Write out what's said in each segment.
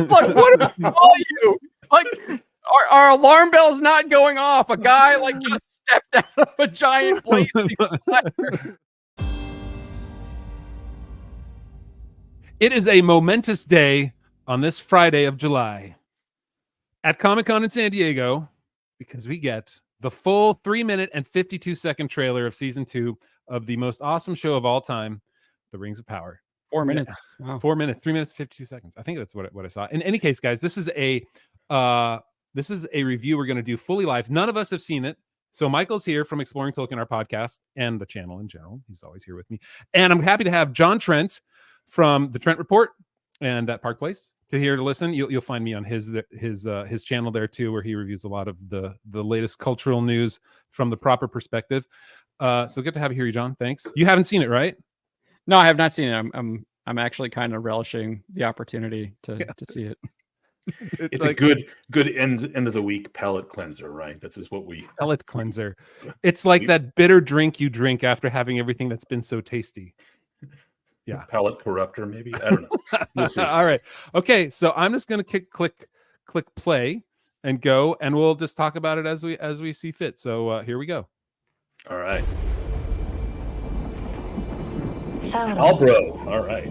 He's like, what did I call you? Like, our alarm bell's not going off. A guy like just stepped out of a giant blazing fire. It is a momentous day on this Friday of July at Comic-Con in San Diego because we get the full 3-minute and 52-second trailer of season 2 of the most awesome show of all time, The Rings of Power. 4 minutes. Yeah. Wow. 4 minutes, 3 minutes, 52 seconds. I think that's what I saw. In any case, guys, this is a review we're going to do fully live. None of us have seen it. So Michael's here from Exploring Tolkien, our podcast, and the channel in general. He's always here with me. And I'm happy to have John Trent from the Trent Report and at Park Place to listen. You'll find me on his channel there too, where he reviews a lot of the latest cultural news from the proper perspective. So good to have you here, John. Thanks. You haven't seen it, right? No, I have not seen it. I'm actually kind of relishing the opportunity to see it. It's like a good end of the week palate cleanser, right? This is what we palate cleanser. It's like that bitter drink you drink after having everything that's been so tasty. Yeah, palate corruptor, maybe. I don't know. We'll see. All right, okay. So I'm just gonna click play and go, and we'll just talk about it as we see fit. So here we go. All right. Sauron. Albro. All right.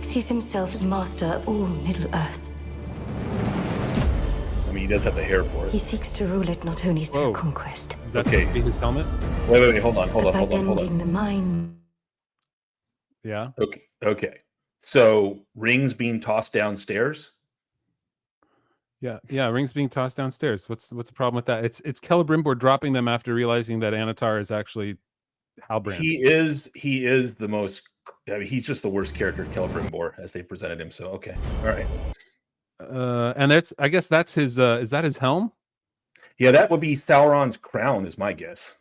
Sees himself as master of all Middle Earth. I mean, he does have the hair for it. He seeks to rule it not only through conquest. Is that supposed to be his helmet? Wait. Hold on. By bending the mind. Yeah. Okay. So rings being tossed downstairs. Yeah. Rings being tossed downstairs. What's the problem with that? It's Celebrimbor dropping them after realizing that Anatar is actually Halbrand. He is the most. I mean, he's just the worst character, Celebrimbor, as they presented him. So okay, all right. And I guess that's his. Is that his helm? Yeah, that would be Sauron's crown, is my guess,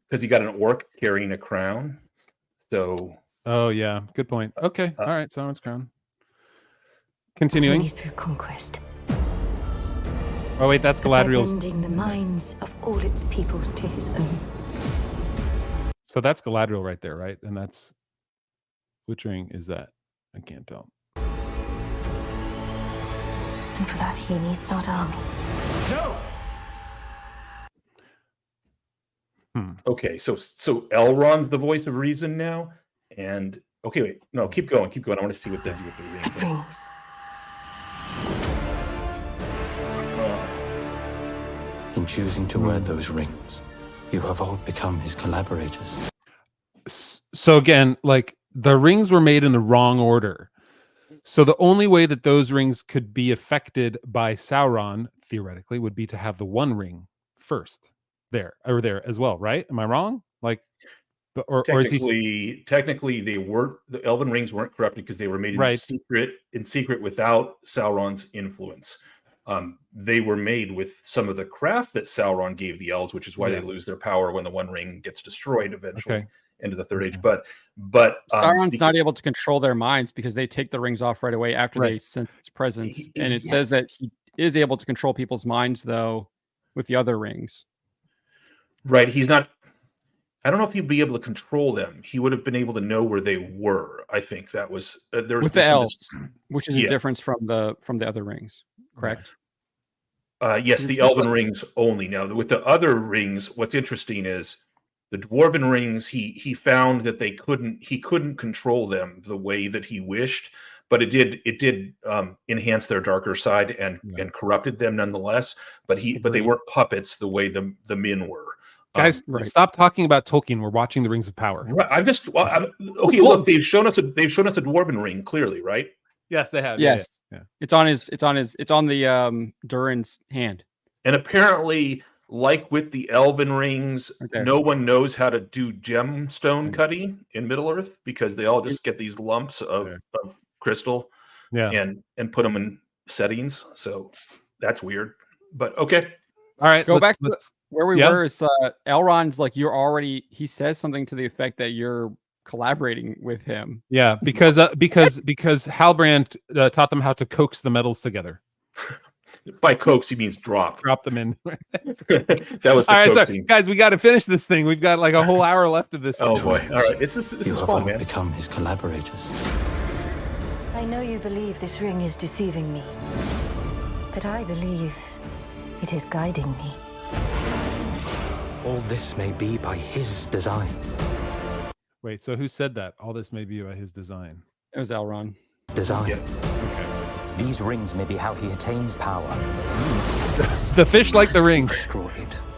because you got an orc carrying a crown. So. Oh yeah, good point. Okay, all right, Sauron's crown. Continuing. Only through conquest. Oh wait, that's Galadriel's. By bending the minds of all its peoples to his own. So that's Galadriel right there, right? And that's which ring is that? I can't tell. And for that he needs not armies. No. Okay, so Elrond's the voice of reason now, and okay, wait, no, keep going. I want to see what they do with the ring. Rings. In choosing to wear those rings, you have all become his collaborators. So again, like the rings were made in the wrong order. So the only way that those rings could be affected by Sauron, theoretically, would be to have the one ring first there as well, right? Am I wrong? Like, or is he... Technically, the Elven rings weren't corrupted because they were made in secret without Sauron's influence. They were made with some of the craft that Sauron gave the elves, which is why they lose their power when the One Ring gets destroyed eventually into the Third Age. But Sauron's not able to control their minds because they take the rings off right away after they sense its presence. And it says that he is able to control people's minds, though, with the other rings. Right. He's not. I don't know if he'd be able to control them. He would have been able to know where they were. I think that was there was with the elves, which is a difference from the other rings. Correct. Yes, the Elven rings only. Now, with the other rings, what's interesting is the Dwarven rings. He found that he couldn't control them the way that he wished, but it did enhance their darker side and corrupted them nonetheless. But they weren't puppets the way the men were. Guys, stop talking about Tolkien. We're watching The Rings of Power. Right. Okay. Look, they've shown us a Dwarven ring clearly, right? Yes, they have. Yes, yeah. It's on the Durin's hand. And apparently, like with the Elven rings, no one knows how to do gemstone cutting in Middle Earth because they all just get these lumps of crystal, and put them in settings. So that's weird. But okay. All right. Go back to where we were. Is Elrond's like he says something to the effect that you're collaborating with him. Yeah, because Halbrand taught them how to coax the metals together. By coax, he means drop them in. That was the all right. So, guys, we got to finish this thing. We've got like a whole hour left of this. Oh boy! All right, this is fun, man. Become his collaborators. By I know you believe this ring is deceiving me, but I believe it is guiding me. All this may be by his design. Wait, so who said that? All this may be by his design. It was Elrond. Design. Yeah. Okay. These rings may be how he attains power. The fish like the ring. Destroyed.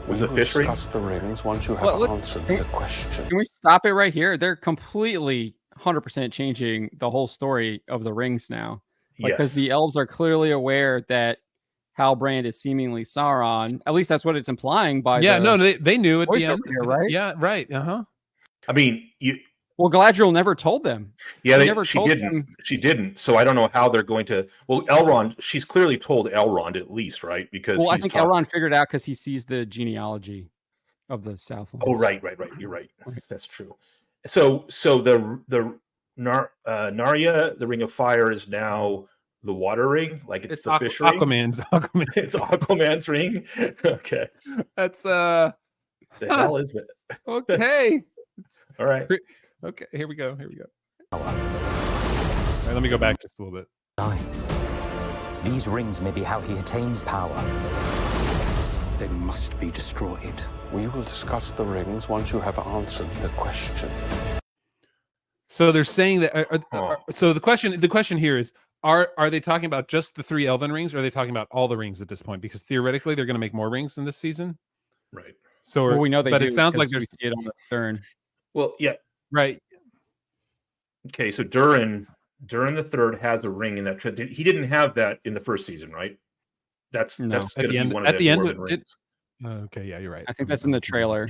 Was We it will fish ring? discuss the rings once you have Well, look- answered the question. Can we stop it right here? They're completely 100% changing the whole story of the rings now. Because Yes. the elves are clearly aware that Halbrand is seemingly Sauron. At least that's what it's implying by Yeah, the no, they knew at the voiceover end. here, right? Yeah, right. Uh-huh. I mean, Well, Galadriel never told them. yeah, She never she told didn't. them. She didn't. So I don't know how they're going to. Well, Elrond, she's clearly told Elrond at least, right? Because Well, I he's think talked- Elrond figured it out because he sees the genealogy of the Southlands. Oh, right. You're right. Right. That's true. So the Narya, the Ring of Fire, is now the water ring. Like it's the fish ring. Aquaman's. It's Aquaman's ring. Okay. That's The hell is that? okay. All right. Okay, here we go. All right, let me go back just a little bit. Design. These rings may be how he attains power. They must be destroyed. We will discuss the rings once you have answered the question. So they're saying that. Oh. So the question here is: Are they talking about just the 3 elven rings, or are they talking about all the rings at this point? Because theoretically, they're going to make more rings in this season. Right. So, Well, we know they but do it sounds like because there's we see it on the Stern. Well, yeah. right. Okay. So Durin the Third has a ring in that. He didn't have that in the first season, right? That's No. that's At going to the be end. one of At the end. dwarven It, rings. okay. Yeah, you're right. I think that's in the trailer.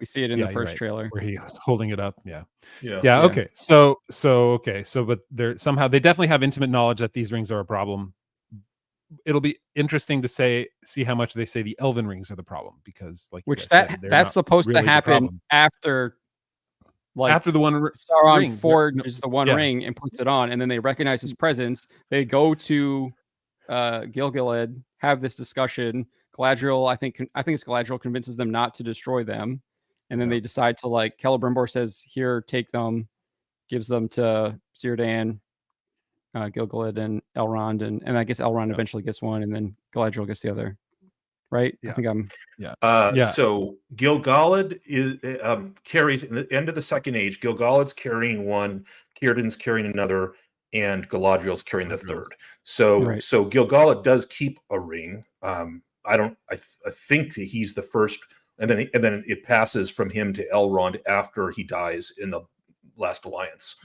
We see it in Yeah, the you're first right. trailer. Where he was holding it up. Yeah. Yeah. Yeah. Yeah. Okay. So but they're somehow they definitely have intimate knowledge that these rings are a problem. It'll be interesting to see how much they say the elven rings are the problem, because like you Which guys said, they're that's not supposed really to the happen problem. after, like, After the one Sauron ring. forges the one yeah. ring and puts it on, and then they recognize his presence. They go to Gil-galad, have this discussion. Galadriel, I think it's Galadriel, convinces them not to destroy them, and then they decide to, like, Celebrimbor says, "Here, take them," gives them to Círdan, Gil-galad, and Elrond, and I guess Elrond eventually gets one, and then Galadriel gets the other. Right? Yeah. I think I'm. Yeah. So Gil-galad is carries in the end of the Second Age. Gil-galad's carrying one, Círdan's carrying another, and Galadriel's carrying the third. So Right. so Gil-galad does keep a ring. I think that he's the first, and then it passes from him to Elrond after he dies in the Last Alliance.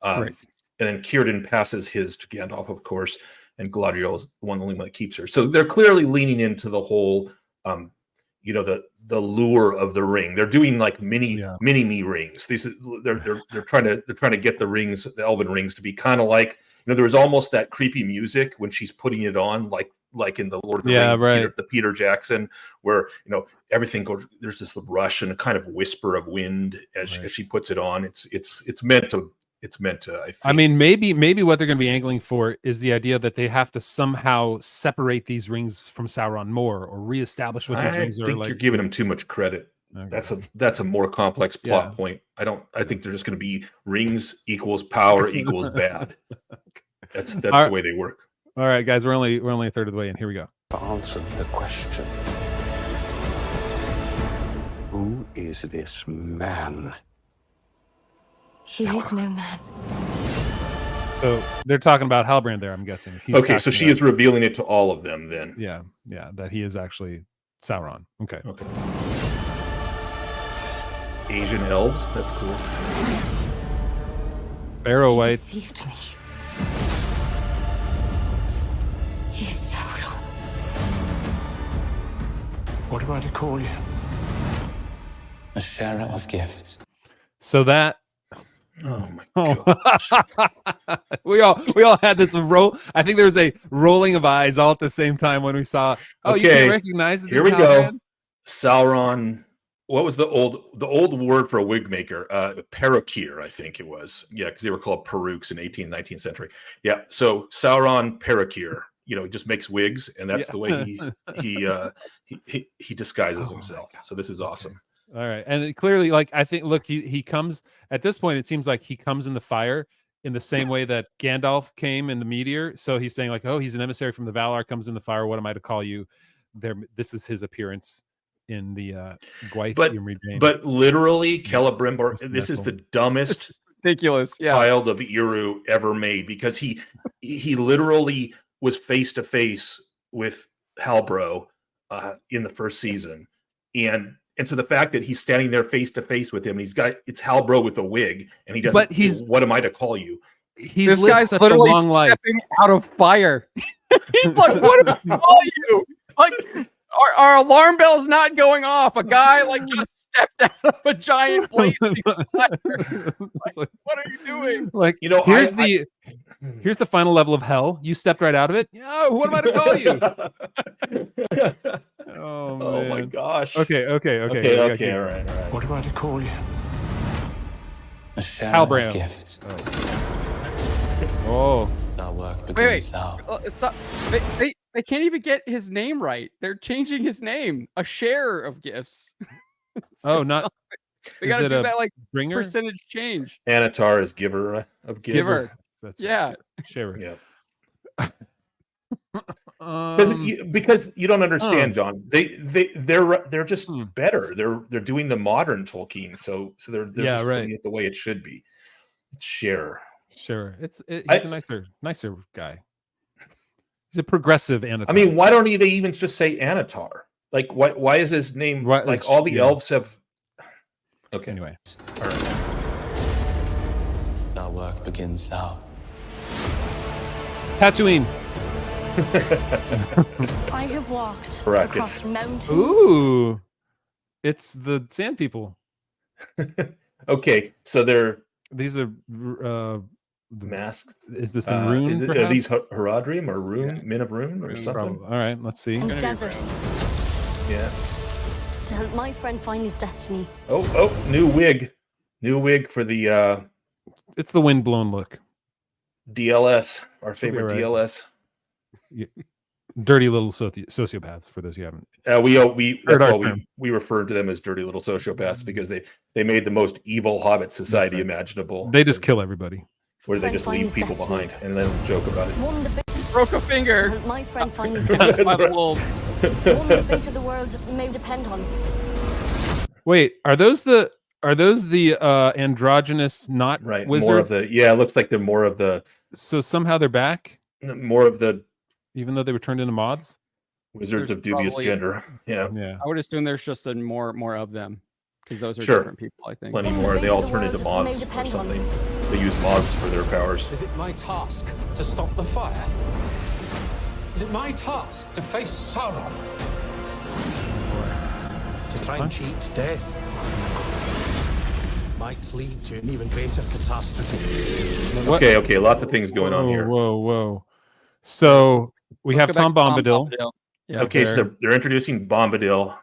Right. And then Círdan passes his to Gandalf, of course, and Galadriel is the only one that keeps her. So they're clearly leaning into the whole, the lure of the ring. They're doing like mini me rings. They're trying to get the rings, the elven rings, to be kind of like, there was almost that creepy music when she's putting it on, like in the Lord of the Rings, right. the Peter Jackson, where everything goes. There's this rush and a kind of whisper of wind as she puts it on. It's meant to. I mean, maybe what they're going to be angling for is the idea that they have to somehow separate these rings from Sauron more, or reestablish what these rings are. I think you're giving them too much credit. Okay. That's a more complex plot point. I think they're just going to be rings equals power equals bad. That's the way they work. All right, guys, we're only a third of the way in. Here we go. Answered the question. Who is this man? He is no man. So they're talking about Halbrand there, I'm guessing. Okay, so she is revealing it to all of them then. Yeah, that he is actually Sauron. Okay. Asian elves, that's cool. Barrow He White. deceived me. He is Sauron. What am I to call you? A sharer of gifts. So that. Oh my god! we all had this roll. I think there was a rolling of eyes all at the same time when we saw. Oh, you can't recognize it. Here we go. Sauron. What was the old word for a wig maker? Perukir, I think it was. Yeah, because they were called perukes in 18th, 19th century. Yeah. So Sauron Perukir. He just makes wigs, and that's the way he disguises himself. So this is awesome. All right, and clearly, like, I think, look, he comes at this point. It seems like he comes in the fire, in the same way that Gandalf came in the meteor. So he's saying like, oh, he's an emissary from the Valar, comes in the fire. What am I to call you? This is his appearance in the Gwaith. But literally, Celebrimbor, this is the dumbest, ridiculous child of Eru ever made, because he literally was face to face with Halbro in the first season, and so the fact that he's standing there face to face with him, it's Halbro with a wig, and he doesn't. But what am I to call you? This guy's literally stepping out of fire. He's like, what am I to call you? Like, our alarm bell's not going off. A guy like just stepped out of a giant blazing fire. Like, what are you doing? Like, here's the final level of hell. You stepped right out of it. Oh, what am I to call you? Oh my gosh. Okay. All right. What am I to call you? A shower of gifts. Oh. Our work begins now. It's not. They can't even get his name right. They're changing his name. A share of gifts. Oh, not. They got to do that like bringer? Percentage change. Anatar is giver of gifts. Giver. That's yeah. Sharer. Yeah. Because you don't understand, John. They're just better. They're doing the modern Tolkien, so they're just doing it the way it should be. It's Sharer. Sure, he's a nicer guy. He's a progressive Anatar. I mean, why don't they even just say Anatar? Like, why is his name like all the elves have? Okay. Anyway, all right. Our work begins now. Tatooine. I have walked Arrakis. across mountains. Ooh, it's the Sand People. Okay, so these are masked. Is this in Rune? Are these Haradrim or Rune? Men of Rune or something? Probably. All right, let's see. And deserts. Yeah. To help my friend find his destiny. Oh, new wig for the. It's the windblown look. DLS, our favorite DLS. Yeah. Dirty little sociopaths. For those who haven't, we refer to them as dirty little sociopaths because they made the most evil Hobbit society imaginable. They just kill everybody. Where they just leave people behind and then joke about it. Broke a finger. To help my friend find his destiny. By the wolves. One the fate of the world may depend on. Wait, are those the androgynous not wizards? More of the it looks like they're more of the. So somehow they're back. More of the. Even though they were turned into mods. Wizards of dubious gender. Yeah. I would assume there's just more of them because those are different people. I think plenty more. They all turn into mods or something. They use mods for their powers. Is it my task to stop the fire? Is it my task to face Sauron? To try and cheat death might lead to an even greater catastrophe. Okay. Lots of things going on here. Whoa. So we have Tom Bombadil. Yeah, okay, so they're introducing Bombadil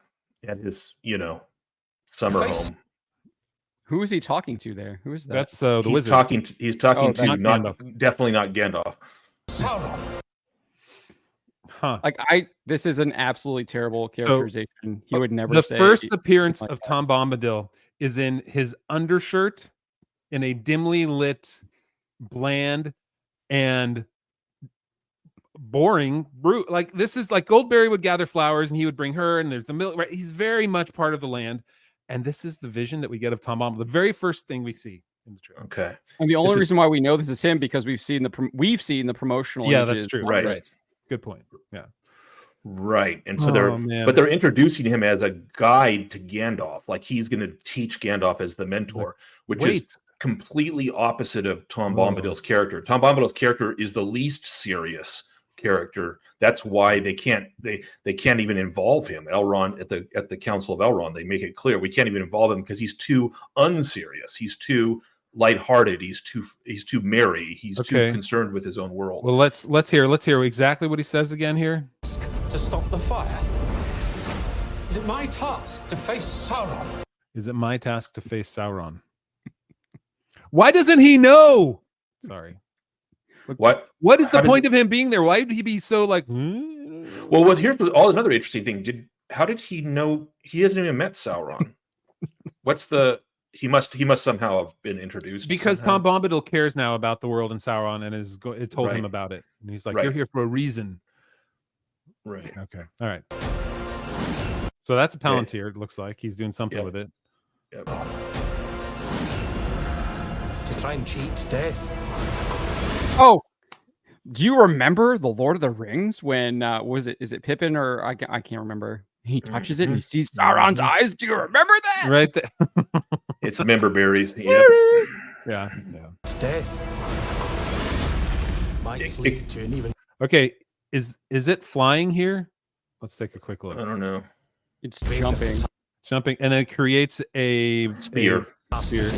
at his, summer home. Who is he talking to there? Who is that? That's the wizard. He's talking to definitely not Gandalf. Huh. This is an absolutely terrible characterization. He would never. The say first appearance of Tom Bombadil is in his undershirt in a dimly lit, bland, and boring brute. Like, this is like Goldberry would gather flowers and he would bring her, and there's the milk. Right? He's very much part of the land. And this is the vision that we get of Tom Bombadil. The very first thing we see in the trailer. Okay. And the only reason why we know this is him because we've seen the promotional. Yeah, that's true. Right. Good point. Yeah. Right. And so they're introducing him as a guide to Gandalf. Like he's going to teach Gandalf as the mentor, which is completely opposite of Tom Bombadil's character. Tom Bombadil's character is the least serious character. That's why they can't even involve him. Elrond at the Council of Elrond, they make it clear we can't even involve him because he's too unserious. He's too lighthearted. He's too merry. He's too concerned with his own world. Well, let's hear exactly what he says again here. To stop the fire. Is it my task to face Sauron? Is it my task to face Sauron? Why doesn't he know? Sorry. What is the point of him being there? Why would he be so like? Well, here's another interesting thing. How did he know? He hasn't even met Sauron. What's the? He must somehow have been introduced because somehow. Tom Bombadil cares now about the world and Sauron, and it told him Right. about it, and he's like, Right. "You're here for a reason." Right. Okay. All right. So that's a Okay. Palantir. It looks like he's doing something Yep. with it. Yep. To try and cheat death. Oh, do you remember the Lord of the Rings when is it Pippin or I can't remember? He touches it and he sees Sauron's eyes. Do you remember that? Right there. It's member berries. Yep. Yeah. Death. Might lead to an even Okay. Is it flying here? Let's take a quick I look. don't know. It's jumping. Jumping, and then it creates a Spear. Spear.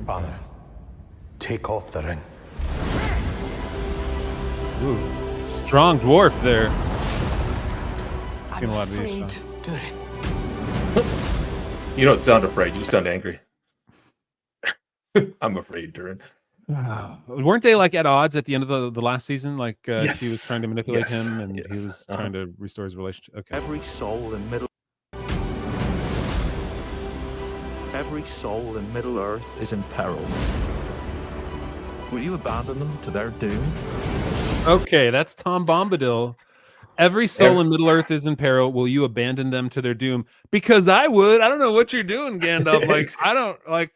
Father, take off the ring. Ooh, strong dwarf there. I'm Seen a lot of these afraid, shots. Durin. You don't sound afraid. You sound angry. I'm afraid, Durin. Weren't they like at odds at the end of the last season? Like she was Yes. trying to manipulate Yes. him, and he Yes. was Uh-huh. trying to restore his relationship. Okay. Every soul in Middle Earth is in peril. Will you abandon them to their doom? Okay, that's Tom Bombadil. Every soul in Middle Earth is in peril. Will you abandon them to their doom? Because I would. I don't know what you're doing, Gandalf. Like, I don't like.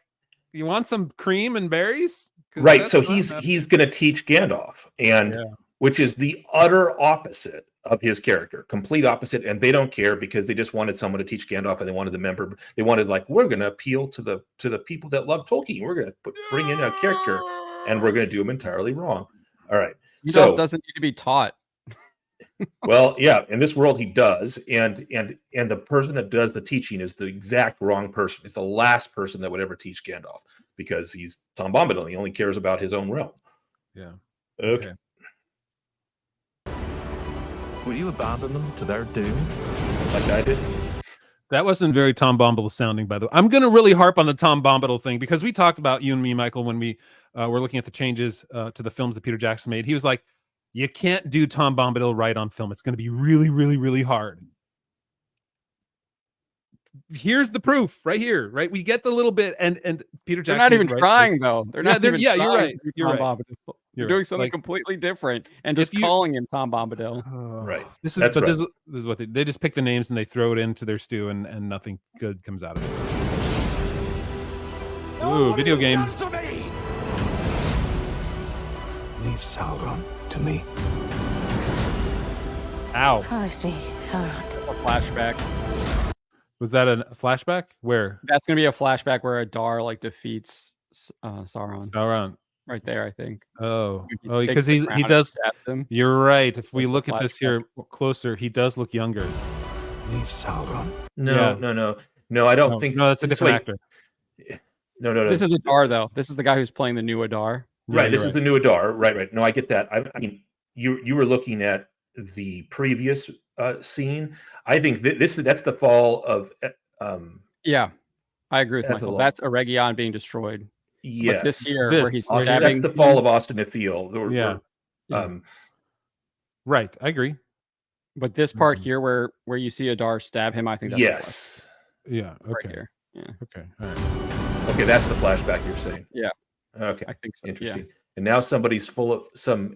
You want some cream and berries? 'Cause Right. that's So not he's going to teach Gandalf, and which is the utter opposite of his character, complete opposite. And they don't care because they just wanted someone to teach Gandalf, and they wanted they wanted like, we're going to appeal to the people that love Tolkien. We're going to bring in a character, and we're going to do them entirely wrong. All right. Gandalf doesn't need to be taught. Well, yeah, in this world he does, and the person that does the teaching is the exact wrong person. It's the last person that would ever teach Gandalf because he's Tom Bombadil. He only cares about his own realm. Yeah. Okay. Will you abandon them to their doom? Like I did. That wasn't very Tom Bombadil sounding, by the way. I'm going to really harp on the Tom Bombadil thing because we talked about, you and me, Michael, when we were looking at the changes to the films that Peter Jackson made. He was like, you can't do Tom Bombadil right on film. It's going to be really, really, really hard. Here's the proof right here, right? We get the little bit, and Peter Jackson. They're not even right trying, though. They're not even you're trying right. to do You're Tom right. Bombadil. You're doing right. something Like, completely different and just calling him Tom Bombadil. Right. This is That's but right. this is what they just pick the names and they throw it into their stew, and nothing good comes out of it. Ooh, video game. Leave Sauron to me. Ow. Promise me, Elrond. A flashback. Was that a flashback? Where? That's gonna be a flashback where Adar like defeats Sauron. Sauron. Right there, I think. Oh, He oh, takes because the he crown and does. stabs him. You're right. If we Like a look at this here closer, he does look younger. Leave Sauron. No, Yeah. no. I don't think. No, that's a different actor. No. This is Adar, though. This is the guy who's playing the new Adar. Right. Yeah, This you're is the new Adar. Right. No, I get that. I mean, you were looking at the previous scene. I think that's the fall of. Yeah, I agree with That's Michael. a lot. That's Eregion being destroyed. Yes. But this here, This. where he's Austin- stabbing. That's the fall of Austin Ithiel. Yeah. Right. I agree. But this part here, where you see Adar stab him, I think that's the Yes. Yeah. flashback right Okay. here. Yeah, Okay. All right. Okay, that's the flashback you're saying. Yeah. Okay. I think so. Interesting. And now some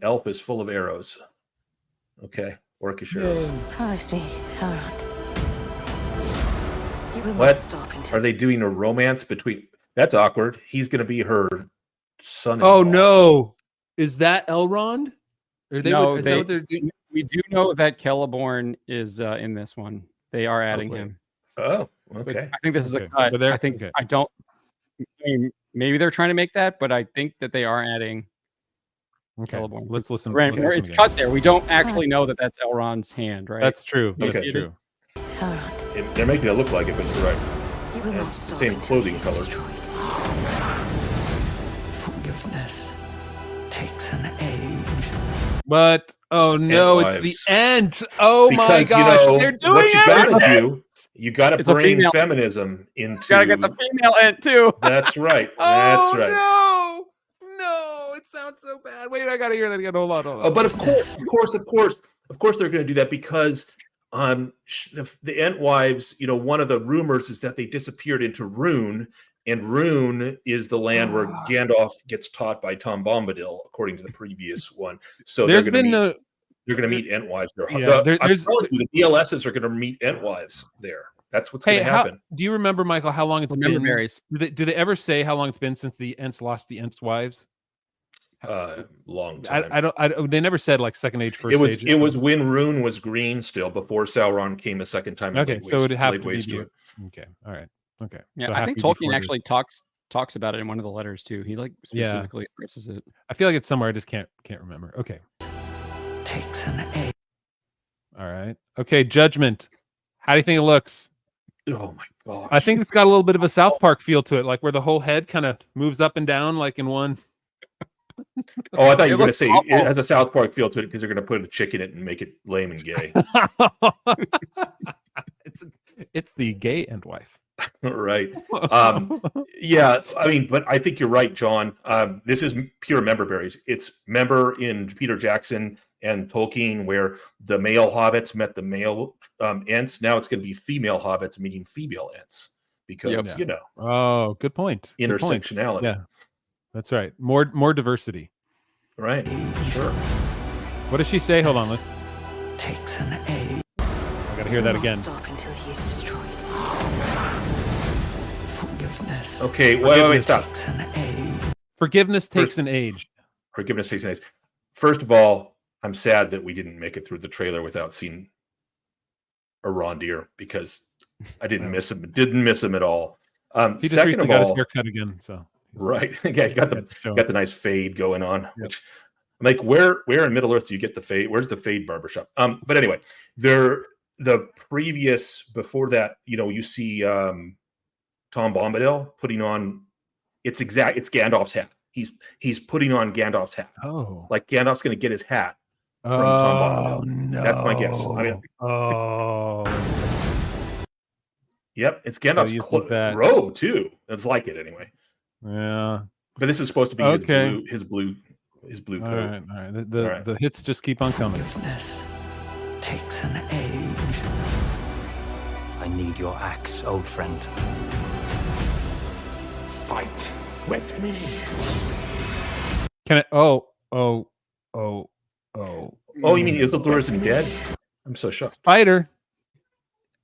elf is full of arrows. Okay. Orcish arrows. Promise me, Elrond. You will What? not stop until Are they doing a romance between? That's awkward. He's going to be her son. Oh no! Is that Elrond? Are they? No, is that what they're doing? we do know that Celeborn is in this one. They are adding Okay. him. Oh, okay. I think this is Okay. a cut. But they're- I think okay. I don't. I mean, maybe they're trying to make that, but I think that they are adding Okay. Celeborn. Let's listen. Right, let's listen it's again. cut there. We don't actually know that that's Elrond's hand, right? That's true. Okay. That's true. Elrond. They're making it look like it, but you're right. You will And not stop same until clothing he is color. destroyed. Forgiveness takes an age. But oh no, it's the wives. end. Oh my Because, gosh, they're doing what you it. gotta do. You got to It's a bring female- feminism into. Gotta get the female end too. That's right. Oh That's right. no, no, it sounds so bad. Wait, I gotta hear that again. Hold on. But of course, they're going to do that because the Entwives, one of the rumors is that they disappeared into Rune, and Rune is the land where Gandalf gets taught by Tom Bombadil, according to the previous one. So they're going to meet Entwives there. Yeah, I'm telling you, the DLSs are going to meet Entwives there. That's what's going to happen. Do you remember, Michael, how long it's been? Berries. Do they ever say how long it's been since the Ents lost the Entwives? Long time. They never said like second age, first age. It was when Rune was green still, before Sauron came a second time. Okay, so it would have to be. Okay, all right, okay. Yeah, so I think Tolkien actually talks about it in one of the letters too. He like specifically addresses it. I feel like it's somewhere. I just can't remember. Okay. Takes an egg. All right. Okay. Judgment. How do you think it looks? Oh my gosh. I think it's got a little bit of a South Park feel to it, like where the whole head kind of moves up and down, like in one. Oh, I thought you were going to say it has a South Park feel to it because they're going to put a chick in it and make it lame and gay. It's the gay Entwife. Right. Yeah, I mean, but I think you're right, John. This is pure member berries. It's member in Peter Jackson and Tolkien, where the male hobbits met the male Ents. Now it's going to be female hobbits meeting female Ents because Oh, good point. Intersectionality. Yeah, that's right. More diversity. Right. Sure. What does she say? Hold on, let's. Takes an egg. I got to hear that again. Stop until he is destroyed. Forgiveness. Okay, wait, stop. Takes an egg. Forgiveness takes an age. Forgiveness takes an age. First of all, I'm sad that we didn't make it through the trailer without seeing a Rondir because I didn't miss him. Didn't miss him at all. He just recently got his haircut again, so right. Yeah, got the nice fade going on. Yep. Which, like, where in Middle Earth do you get the fade? Where's the fade barbershop? But anyway, the previous before that, you see Tom Bombadil putting on it's Gandalf's hat. He's putting on Gandalf's hat. Oh, like Gandalf's going to get his hat from Tom Bombadil. No. That's my guess. Yep, it's Gandalf's robe too. It's like it anyway. Yeah, but this is supposed to be his blue coat. All right. The hits just keep on coming. Forgiveness takes an age. I need your axe, old friend. Fight with me. Can it? Oh! You mean Isildur isn't dead? I'm so shocked. Spider.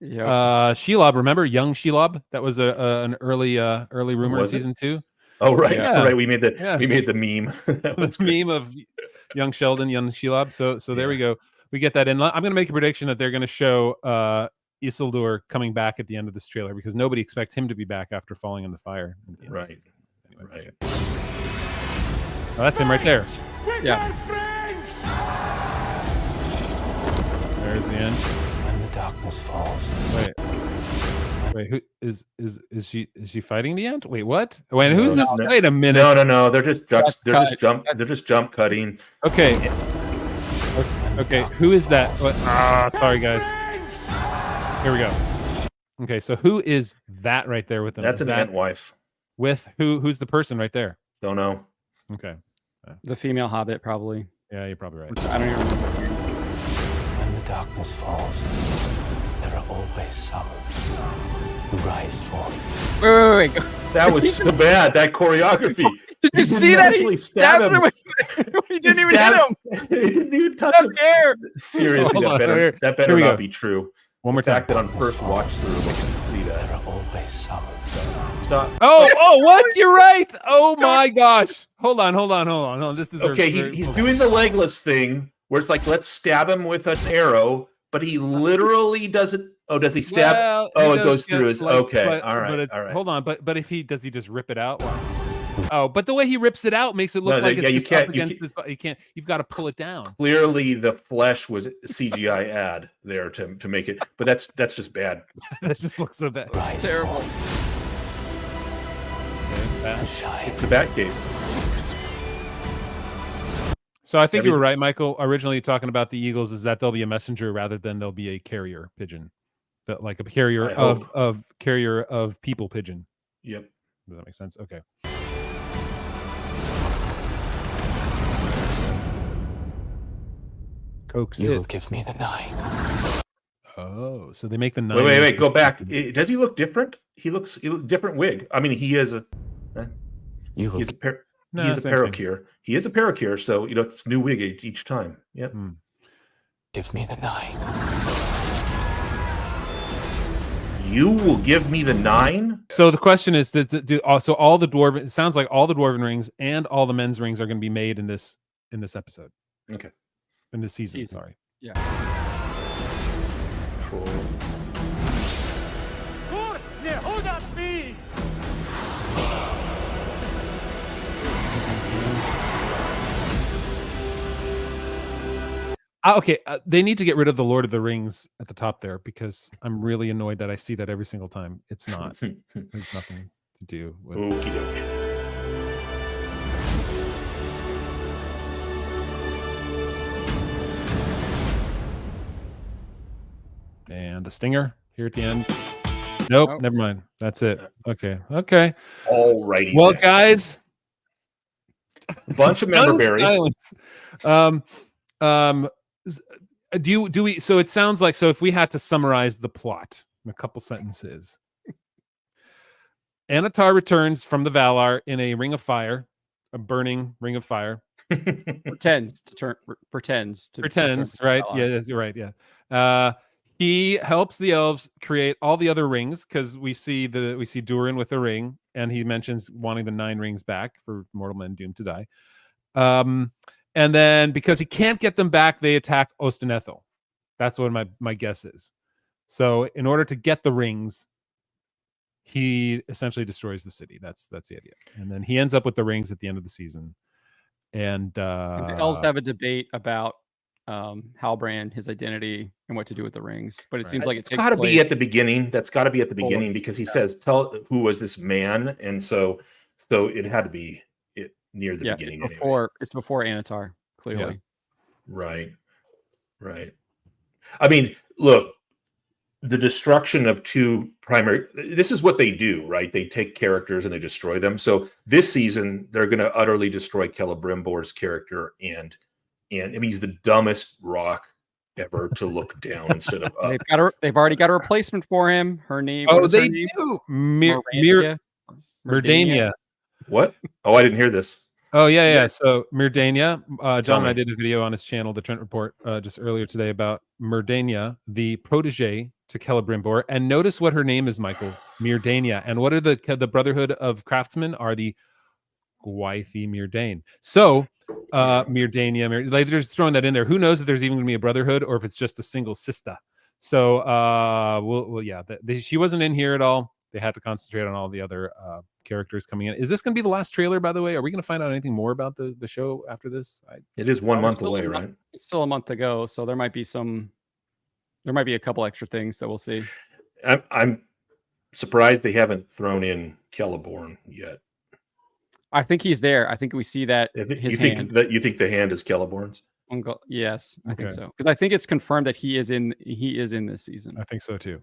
Yeah. Shelob, remember young Shelob? That was an early rumor in season 2. Oh right, right. We made the meme. That was meme of young Sheldon, young Shelob. So there we go. We get that in. I'm going to make a prediction that they're going to show Isildur coming back at the end of this trailer because nobody expects him to be back after falling in the fire. Right. Anyway, right. Okay. Oh, that's him right there. Yeah. There's the end. When the darkness falls. Wait, who is she fighting the ant? Wait, what? Wait, who's this? Wait a minute. No. They're just jump cutting. Okay. Who is that? What? Sorry guys. Here we go. Okay, so who is that right there with them? That's an Entwife. With who's the person right there? Don't know. Okay. The female hobbit, probably. Yeah, you're probably right. I don't even remember. When the darkness falls, there are always some who rise forth. Wait. That was so bad. That choreography. Did you see that? He stabbed him. He didn't even hit him. He didn't even touch him. Seriously, that better not be true. One more time. The fact that on first watch through, we can see that. There are always some. Stop. Oh, what? You're right. Oh my gosh. Hold on. This is okay. He's doing the Legolas thing where it's like, let's stab him with an arrow, but he literally doesn't. Oh, does he stab? Well, it goes through his. Okay, slight, all right. Hold on, but does he just rip it out? Oh, but the way he rips it out makes it look like it's up against his. You can't. You've got to pull it down. Clearly, the flesh was CGI ad there to make it, but that's just bad. That just looks so bad. It's terrible. It's the Batcave. So I think you were right, Michael. Originally talking about the Eagles is that they'll be a messenger rather than they'll be a carrier pigeon, like a carrier of people pigeon. Yep. Does that make sense? Okay. Coke's You will give me the 9. Oh, so they make the 9. Wait. Go back. Does he look different? He looks different wig. I mean, he is a. He's a parakeer. He is a parakeer, so it's new wig each time. Yep. Give me the 9. You will give me the 9. So the question is, so all the dwarven? It sounds like all the dwarven rings and all the men's rings are going to be made in this episode. Okay. In this season. Sorry. Yeah. Troll. Okay, they need to get rid of the Lord of the Rings at the top there because I'm really annoyed that I see that every single time. It's not. There's nothing to do with. Okie dokie. And the stinger here at the end. Nope, Nope. never mind. That's it. Okay. All righty. Well, guys, a bunch of member berries. Do we? So it sounds like, so if we had to summarize the plot in a couple sentences, Anatar returns from the Valar in a ring of fire, a burning ring of fire. Pretends. Right? Yeah, you're right. Yeah. He helps the elves create all the other rings because we see Durin with a ring, and he mentions wanting the 9 rings back for mortal men doomed to die. And then because he can't get them back, they attack Ostenethil. That's what my guess is. So in order to get the rings, he essentially destroys the city. That's the idea. And then he ends up with the rings at the end of the season. And the elves have a debate about Halbrand, his identity, and what to do with the rings. But it seems like it's got to be at the beginning. That's got to be at the beginning because he says, "Tell who was this man," and so it had to be near the beginning. It's before Anatar, clearly. Yeah. Right. I mean, look, the destruction of 2 primary. This is what they do, right? They take characters and they destroy them. So this season, they're going to utterly destroy Celebrimbor's character, and I mean, he's the dumbest rock ever to look down instead of up. They've already got a replacement for him. Her name. Oh, they do. Merdania. What? Oh, I didn't hear this. Oh, yeah. So Merdania, John and I did a video on his channel, The Trent Report, just earlier today about Merdania, the protege to Celebrimbor. And notice what her name is, Michael. Merdania. And what are the Brotherhood of Craftsmen? Are the Gwythi Myrdain. So Merdania, they're just throwing that in there. Who knows if there's even going to be a brotherhood or if it's just a single sister. So, she wasn't in here at all. They had to concentrate on all the other characters coming in. Is this going to be the last trailer, by the way? Are we going to find out anything more about the show after this? It is 1 month away, right? Still a month to go, so there might be a couple extra things that we'll see. I'm surprised they haven't thrown in Celeborn yet. I think he's there. I think we see that you think the hand is Celeborn's? Yes, I think so. Because I think it's confirmed that he is in this season. I think so too.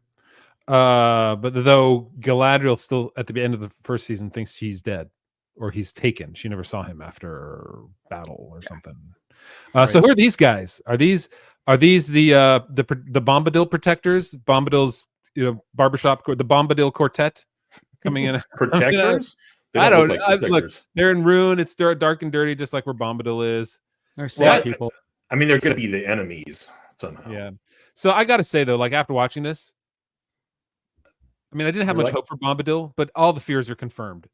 But though Galadriel still at the end of the first season thinks he's dead or he's taken. She never saw him after battle or something. So who are these guys? Are these the Bombadil protectors? Bombadil's barbershop, the Bombadil quartet coming in. Protectors? I don't know. Look, they're in Rune. It's dark and dirty, just like where Bombadil is. They're sad people. I mean, they're going to be the enemies somehow. Yeah. So I got to say though, like after watching this, I mean, I didn't have much hope for Bombadil, but all the fears are confirmed.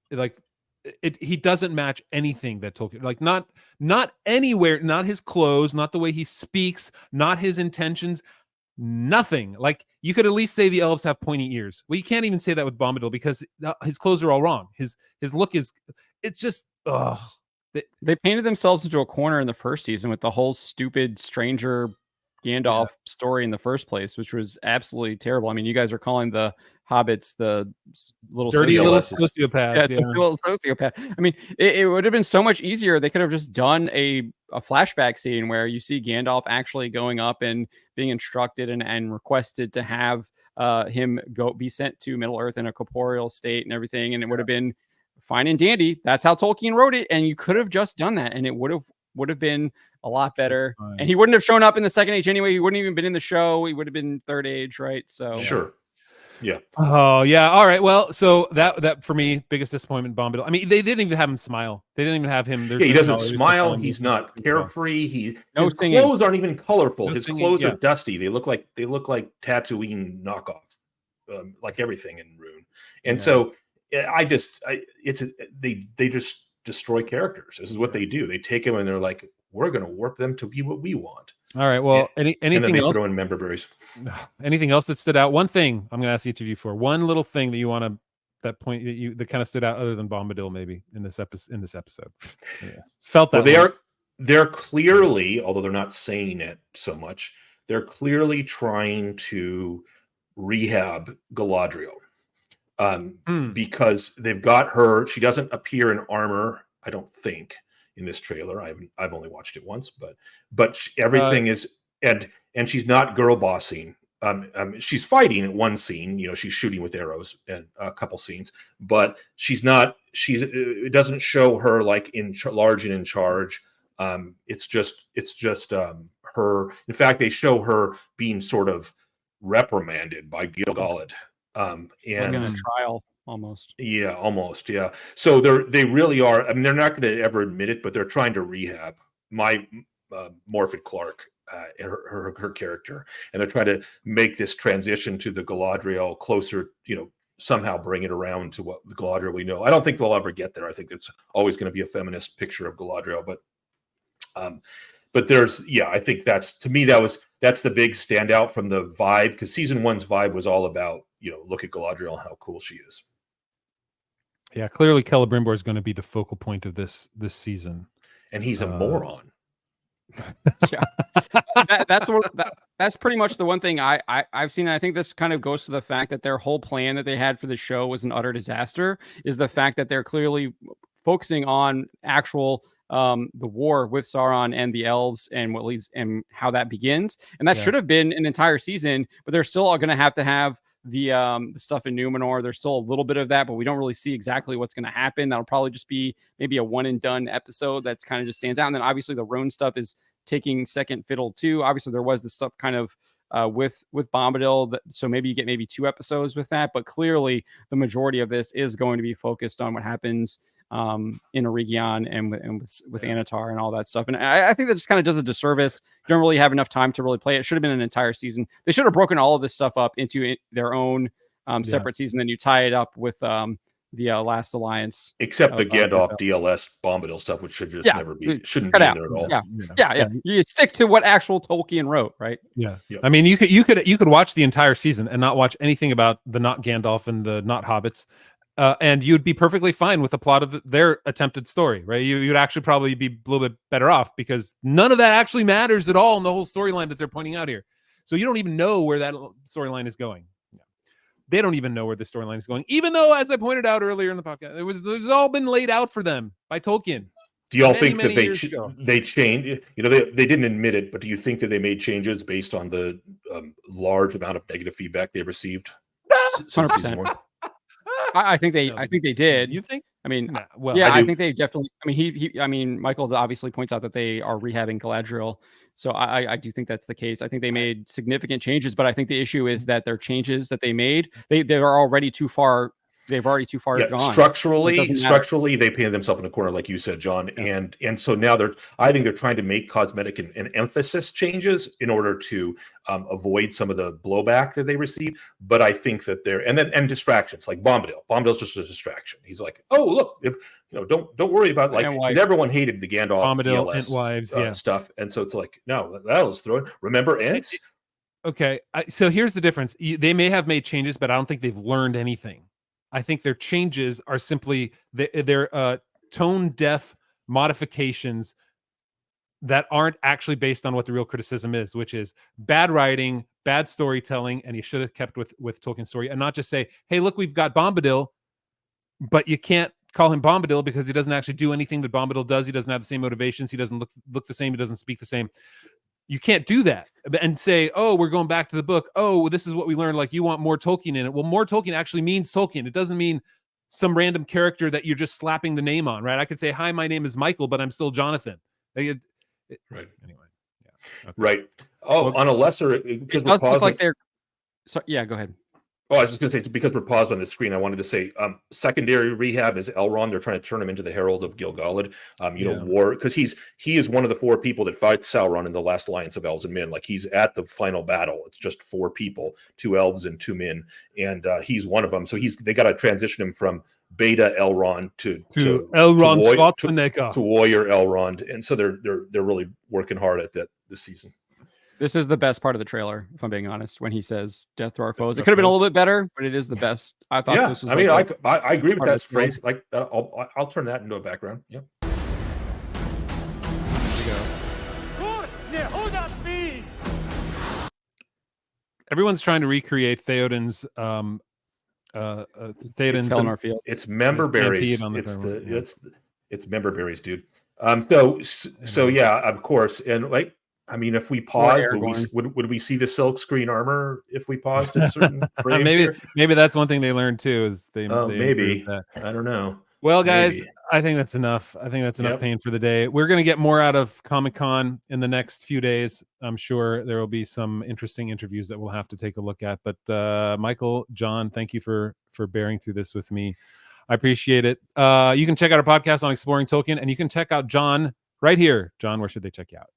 He doesn't match anything that Tolkien, like not anywhere, not his clothes, not the way he speaks, not his intentions, nothing. Like you could at least say the elves have pointy ears. Well, you can't even say that with Bombadil because his clothes are all wrong. His look is, it's just, ugh. They painted themselves into a corner in the first season with the whole stupid stranger Gandalf story in the first place, which was absolutely terrible. I mean, you guys are calling the hobbits the little dirty little sociopaths. Yeah, little sociopath. I mean, it would have been so much easier. They could have just done a flashback scene where you see Gandalf actually going up and being instructed and requested to have him be sent to Middle Earth in a corporeal state and everything, and it would have been fine and dandy. That's how Tolkien wrote it, and you could have just done that, and it would have been a lot better. fine. And he wouldn't have shown up in the Second Age anyway. He wouldn't even been in the show. He would have been Third Age, right? So Sure. Yeah. Oh yeah. All right. Well, so that for me, biggest disappointment, Bombadil. I mean, they didn't even have him smile. They didn't even have him. Yeah, he doesn't smile. He's not carefree. His singing. clothes aren't even colorful. No His singing, clothes yeah. are dusty. They look like Tatooine knockoffs, like everything in Rune. And so they just destroy characters. This is what they do. They take them and they're like, we're going to warp them to be what we want. All right. Well, and then anything they else? throw in member berries. Anything else that stood out? One thing I'm going to ask each of you for. One little thing that you want to that kind of stood out other than Bombadil maybe in this episode. Yes. Felt that. Well, they're clearly, although they're not saying it so much, they're clearly trying to rehab Galadriel. Because they've got her. She doesn't appear in armor, I don't think, in this trailer. I've only watched it once, but everything is and she's not girl bossing. She's fighting in one scene. She's shooting with arrows and a couple scenes, but she's not. It doesn't show her like large and in charge. It's just her. In fact, they show her being sort of reprimanded by Gil-galad. like in a trial almost. Yeah, almost. Yeah. So they really are. I mean, they're not going to ever admit it, but they're trying to rehab Morfydd Clark, her character, and they're trying to make this transition to the Galadriel closer. Somehow bring it around to what the Galadriel we know. I don't think they'll ever get there. I think it's always going to be a feminist picture of Galadriel, but there's, I think that's the big standout from the vibe, because season 1's vibe was all about, look at Galadriel and how cool she is. Yeah, clearly Celebrimbor is going to be the focal point of this season. And he's a moron. Yeah. That's pretty much the one thing I've seen. And I think this kind of goes to the fact that their whole plan that they had for the show was an utter disaster, is the fact that they're clearly focusing on actual the war with Sauron and the elves and what leads and how that begins. And that should have been an entire season, but they're still going to have the stuff in Numenor. There's still a little bit of that, but we don't really see exactly what's going to happen. That'll probably just be maybe a one and done episode that's kind of just stands out. And then obviously the Roan stuff is taking second fiddle too. Obviously there was this stuff kind of with Bombadil, so maybe you get 2 episodes with that, but clearly the majority of this is going to be focused on what happens in Eregion and with Anatar and all that stuff. And I think that just kind of does a disservice. You don't really have enough time to really play it. It should have been an entire season. They should have broken all of this stuff up into their own separate season. Then you tie it up with the Last Alliance. Except the Gandalf DLS Bombadil stuff, which should just never be, shouldn't be in there at all. Yeah. You stick to what actual Tolkien wrote, right? Yeah. I mean, you could watch the entire season and not watch anything about the not Gandalf and the not hobbits. And you'd be perfectly fine with the plot of their attempted story, right? You'd actually probably be a little bit better off, because none of that actually matters at all in the whole storyline that they're pointing out here. So you don't even know where that storyline is going. They don't even know where the storyline is going, even though, as I pointed out earlier in the podcast, it was all been laid out for them by Tolkien. Do y'all think that they changed? They didn't admit it, but do you think that they made changes based on the large amount of negative feedback they received? 100%. I think they did. You think? I mean, nah, well, I think they definitely. I mean, Michael obviously points out that they are rehabbing Galadriel, so I do think that's the case. I think they made significant changes, but I think the issue is that their changes that they made, they are already too far. They've already too far gone. Structurally, they painted themselves in a corner, like you said, John. Yeah. And so now I think they're trying to make cosmetic and emphasis changes in order to avoid some of the blowback that they receive. But I think that and distractions, like Bombadil. Bombadil's just a distraction. He's like, oh look, don't worry about because everyone hated the Gandalf Bombadil and wives stuff, and so it's like, no, that was thrown. Remember Ents? Okay, so here's the difference. They may have made changes, but I don't think they've learned anything. I think their changes are simply they're tone-deaf modifications that aren't actually based on what the real criticism is, which is bad writing, bad storytelling, and you should have kept with Tolkien's story and not just say, hey, look, we've got Bombadil, but you can't call him Bombadil because he doesn't actually do anything that Bombadil does. He doesn't have the same motivations. He doesn't look the same. He doesn't speak the same. You can't do that and say, oh, we're going back to the book. Oh, well, this is what we learned. Like, you want more Tolkien in it. Well, more Tolkien actually means Tolkien. It doesn't mean some random character that you're just slapping the name on, right? I could say, hi, my name is Michael, but I'm still Jonathan. Right. Anyway, yeah. Okay. Right. Oh, Well, on a lesser, because It we're does look paused. like they're. So, yeah, go ahead. Oh, I was just going to say, it's because we're paused on the screen, I wanted to say, secondary rehab is Elrond. They're trying to turn him into the Herald of Gil-galad. War, because he is one of the 4 people that fight Sauron in the Last Alliance of Elves and Men. Like, he's at the final battle. It's just 4 people, 2 elves and 2 men, and he's one of them. So they got to transition him from Beta Elrond to Elrond to Schwarzenegger. Warrior Elrond, and so they're really working hard at that this season. This is the best part of the trailer, if I'm being honest, when he says "death to our foes." It could have been a little bit better, but it is the best. I thought this was. I mean, like I agree with part of that the trailer. phrase. Like, I'll turn that into a background. Yep. Everyone's trying to recreate Theoden's Eleanor Field. It's member berries. It's member berries, dude. So yeah, of course, and like, I mean, if we pause, would we see the silk screen armor if we paused at certain frames? maybe that's one thing they learned too. Is they maybe that. I don't know. Well, guys, I think that's enough. I think that's enough pain for the day. We're going to get more out of Comic-Con in the next few days. I'm sure there will be some interesting interviews that we'll have to take a look at. But Michael, John, thank you for bearing through this with me. I appreciate it. You can check out our podcast on Exploring Tolkien, and you can check out John right here. John, where should they check you out?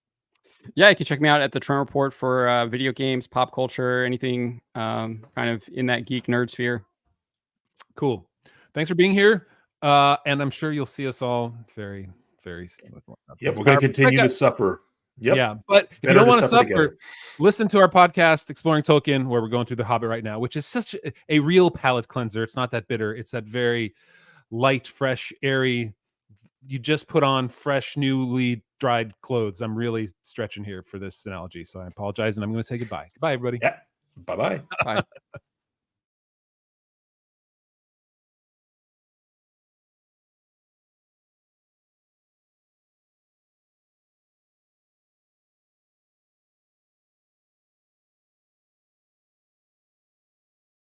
Yeah, you can check me out at the Trent Report for video games, pop culture, anything kind of in that geek nerd sphere. Cool. Thanks for being here. And I'm sure you'll see us all very, very soon. We're going to continue to suffer. Yep. Yeah, but if you don't want to suffer, listen to our podcast, Exploring Tolkien, where we're going through The Hobbit right now, which is such a real palate cleanser. It's not that bitter. It's that very light, fresh, airy. You just put on fresh, newly dried clothes. I'm really stretching here for this analogy, so I apologize, and I'm going to say goodbye. Goodbye, everybody. Yeah. Bye-bye. Bye.